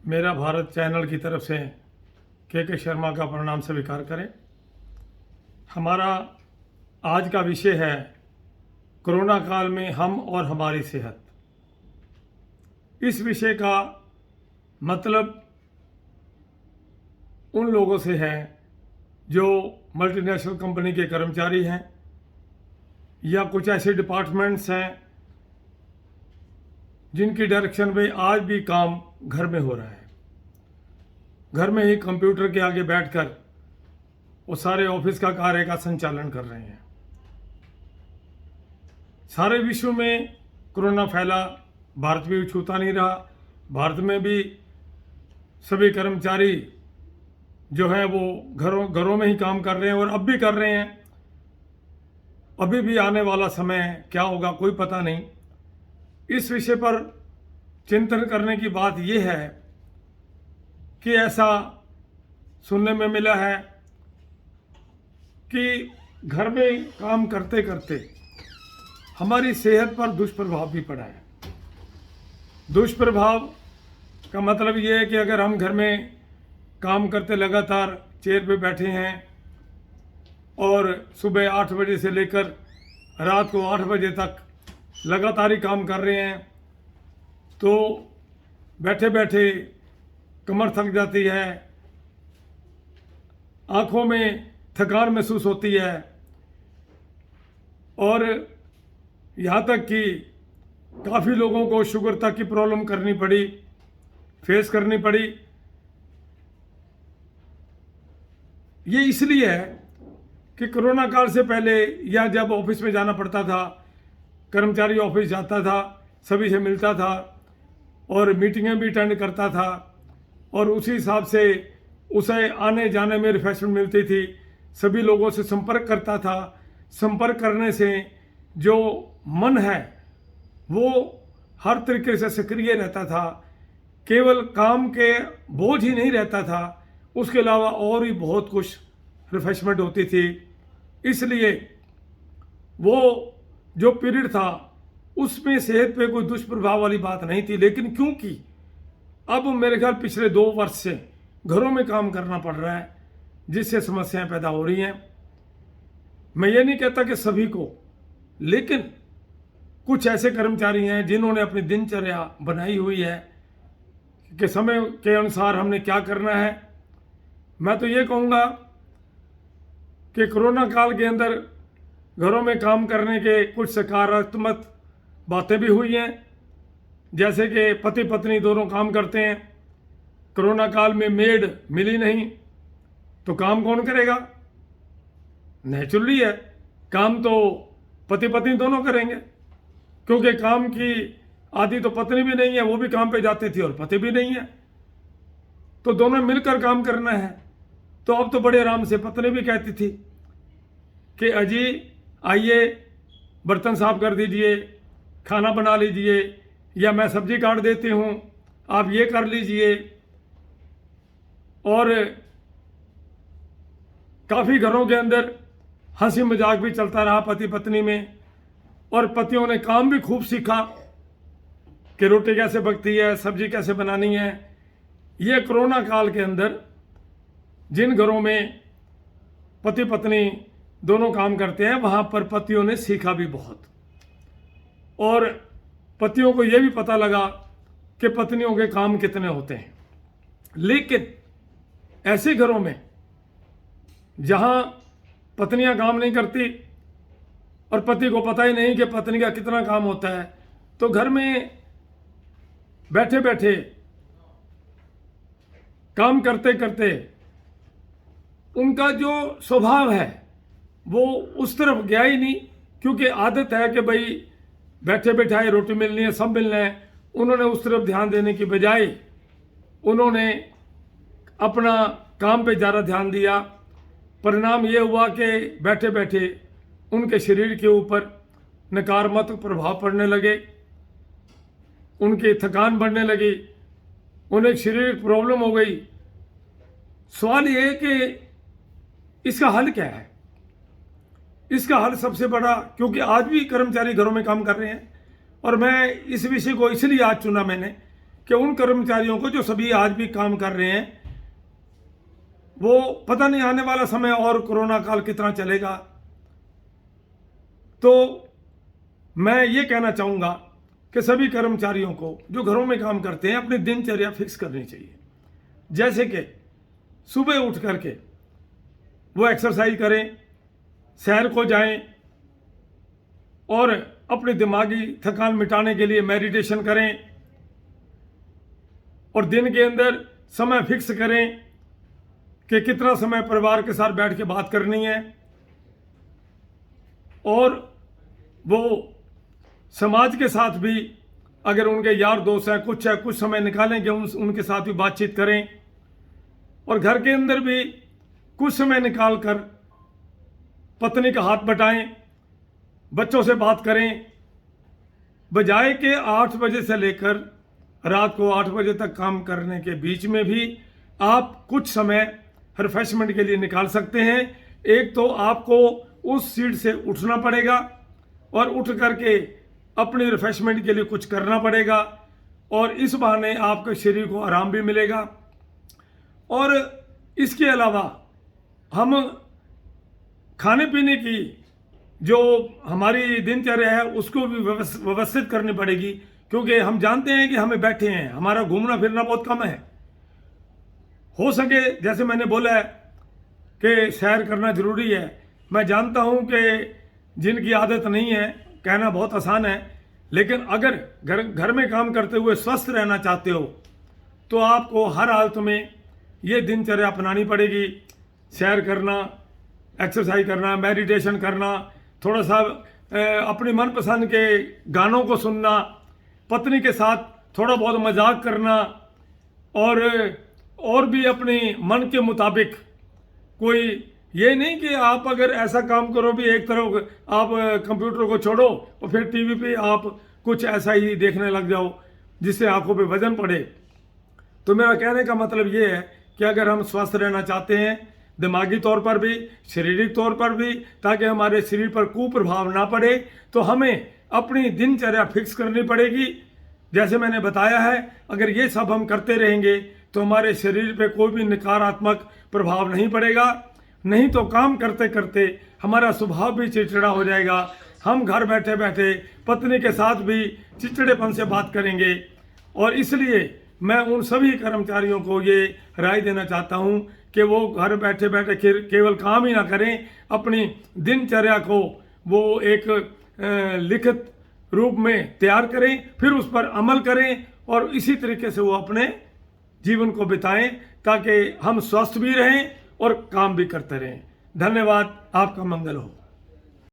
मेरा भारत चैनल की तरफ से के शर्मा का प्रणाम स्वीकार करें। हमारा आज का विषय है कोरोना काल में हम और हमारी सेहत। इस विषय का मतलब उन लोगों से है जो मल्टीनेशनल कंपनी के कर्मचारी हैं या कुछ ऐसे डिपार्टमेंट्स हैं जिनकी डायरेक्शन में आज भी काम घर में हो रहा है। घर में ही कंप्यूटर के आगे बैठकर वो सारे ऑफिस का कार्य का संचालन कर रहे हैं। सारे विश्व में कोरोना फैला, भारत भी छूता नहीं रहा। भारत में भी सभी कर्मचारी जो हैं वो घरों में ही काम कर रहे हैं और अब भी कर रहे हैं। अभी भी आने वाला समय क्या होगा कोई पता नहीं। इस विषय पर चिंतन करने की बात यह है कि ऐसा सुनने में मिला है कि घर में काम करते करते हमारी सेहत पर दुष्प्रभाव भी पड़ा है। दुष्प्रभाव का मतलब ये है कि अगर हम घर में काम करते लगातार चेयर पे बैठे हैं और सुबह 8 बजे से लेकर रात को 8 बजे तक लगातार ही काम कर रहे हैं तो बैठे बैठे कमर थक जाती है, आंखों में थकान महसूस होती है और यहाँ तक कि काफ़ी लोगों को शुगर तक की प्रॉब्लम फेस करनी पड़ी। ये इसलिए है कि कोरोना काल से पहले या जब ऑफिस में जाना पड़ता था, कर्मचारी ऑफिस जाता था, सभी से मिलता था और मीटिंगें भी अटेंड करता था और उसी हिसाब से उसे आने जाने में रिफ्रेशमेंट मिलती थी। सभी लोगों से संपर्क करता था। संपर्क करने से जो मन है वो हर तरीके से सक्रिय रहता था। केवल काम के बोझ ही नहीं रहता था, उसके अलावा और भी बहुत कुछ रिफ्रेशमेंट होती थी। इसलिए वो जो पीरियड था उसमें सेहत पे कोई दुष्प्रभाव वाली बात नहीं थी। लेकिन क्योंकि अब मेरे ख्याल पिछले 2 वर्ष से घरों में काम करना पड़ रहा है जिससे समस्याएं पैदा हो रही हैं। मैं ये नहीं कहता कि सभी को, लेकिन कुछ ऐसे कर्मचारी हैं जिन्होंने अपनी दिनचर्या बनाई हुई है कि समय के अनुसार हमने क्या करना है। मैं तो ये कहूँगा कि कोरोना काल के अंदर घरों में काम करने के कुछ सकारात्मक बातें भी हुई हैं, जैसे कि पति पत्नी दोनों काम करते हैं। कोरोना काल में मेड मिली नहीं तो काम कौन करेगा? नेचुरली है, काम तो पति पत्नी दोनों करेंगे, क्योंकि काम की आदि तो पत्नी भी नहीं है, वो भी काम पे जाती थी और पति भी नहीं है, तो दोनों मिलकर काम करना है। तो अब तो बड़े आराम से पत्नी भी कहती थी कि अजी आइए बर्तन साफ कर दीजिए, खाना बना लीजिए, या मैं सब्जी काट देती हूँ, आप ये कर लीजिए। और काफ़ी घरों के अंदर हंसी मजाक भी चलता रहा पति पत्नी में, और पतियों ने काम भी खूब सीखा कि रोटी कैसे पकती है, सब्जी कैसे बनानी है। ये कोरोना काल के अंदर जिन घरों में पति पत्नी दोनों काम करते हैं वहाँ पर पतियों ने सीखा भी बहुत, और पतियों को यह भी पता लगा कि पत्नियों के काम कितने होते हैं। लेकिन ऐसे घरों में जहाँ पत्नियां काम नहीं करती और पति को पता ही नहीं कि पत्नी का कितना काम होता है, तो घर में बैठे बैठे काम करते करते उनका जो स्वभाव है वो उस तरफ गया ही नहीं, क्योंकि आदत है कि भाई बैठे बैठाए रोटी मिलनी है, सब मिलना है। उन्होंने उस तरफ ध्यान देने की बजाय उन्होंने अपना काम पे ज़्यादा ध्यान दिया। परिणाम ये हुआ कि बैठे बैठे उनके शरीर के ऊपर नकारात्मक प्रभाव पड़ने लगे, उनकी थकान बढ़ने लगी, उन्हें शारीरिक प्रॉब्लम हो गई। सवाल ये है कि इसका हल क्या है? इसका हल सबसे बड़ा, क्योंकि आज भी कर्मचारी घरों में काम कर रहे हैं और मैं इस विषय को इसलिए आज चुना मैंने कि उन कर्मचारियों को जो सभी आज भी काम कर रहे हैं, वो पता नहीं आने वाला समय और कोरोना काल कितना चलेगा। तो मैं ये कहना चाहूँगा कि सभी कर्मचारियों को जो घरों में काम करते हैं अपनी दिनचर्या फिक्स करनी चाहिए। जैसे कि सुबह उठ करके वो एक्सरसाइज करें, सैर को जाएं और अपनी दिमागी थकान मिटाने के लिए मेडिटेशन करें और दिन के अंदर समय फिक्स करें कि कितना समय परिवार के साथ बैठ के बात करनी है, और वो समाज के साथ भी अगर उनके यार दोस्त हैं कुछ समय निकालेंगे उनके साथ भी बातचीत करें, और घर के अंदर भी कुछ समय निकाल कर पत्नी का हाथ बटाएं, बच्चों से बात करें। बजाय के 8 बजे से लेकर रात को 8 बजे तक काम करने के बीच में भी आप कुछ समय रिफ्रेशमेंट के लिए निकाल सकते हैं। एक तो आपको उस सीट से उठना पड़ेगा और उठ करके अपनी रिफ्रेशमेंट के लिए कुछ करना पड़ेगा, और इस बहाने आपके शरीर को आराम भी मिलेगा। और इसके अलावा हम खाने पीने की जो हमारी दिनचर्या है उसको भी व्यवस्थित करनी पड़ेगी, क्योंकि हम जानते हैं कि हमें बैठे हैं, हमारा घूमना फिरना बहुत कम है। हो सके जैसे मैंने बोला है कि सैर करना जरूरी है। मैं जानता हूं कि जिनकी आदत नहीं है, कहना बहुत आसान है, लेकिन अगर घर में काम करते हुए स्वस्थ रहना चाहते हो तो आपको हर हालत में ये दिनचर्या अपनानी पड़ेगी। सैर करना, एक्सरसाइज करना, मेडिटेशन करना, थोड़ा सा अपनी मनपसंद के गानों को सुनना, पत्नी के साथ थोड़ा बहुत मजाक करना, और भी अपने मन के मुताबिक कोई ये नहीं कि आप अगर ऐसा काम करो भी एक तरफ आप कंप्यूटर को छोड़ो और फिर टीवी पे आप कुछ ऐसा ही देखने लग जाओ जिससे आंखों पे वजन पड़े। तो मेरा कहने का मतलब ये है कि अगर हम स्वस्थ रहना चाहते हैं दिमागी तौर पर भी, शारीरिक तौर पर भी, ताकि हमारे शरीर पर कुप्रभाव ना पड़े, तो हमें अपनी दिनचर्या फिक्स करनी पड़ेगी। जैसे मैंने बताया है, अगर ये सब हम करते रहेंगे तो हमारे शरीर पे कोई भी नकारात्मक प्रभाव नहीं पड़ेगा। नहीं तो काम करते करते हमारा स्वभाव भी चिड़चिड़ा हो जाएगा। हम घर बैठे बैठे पत्नी के साथ भी चिड़चिड़ेपन से बात करेंगे। और इसलिए मैं उन सभी कर्मचारियों को ये राय देना चाहता हूँ कि वो घर बैठे बैठे केवल काम ही ना करें, अपनी दिनचर्या को वो एक लिखित रूप में तैयार करें, फिर उस पर अमल करें और इसी तरीके से वो अपने जीवन को बिताएं, ताकि हम स्वस्थ भी रहें और काम भी करते रहें। धन्यवाद। आपका मंगल हो।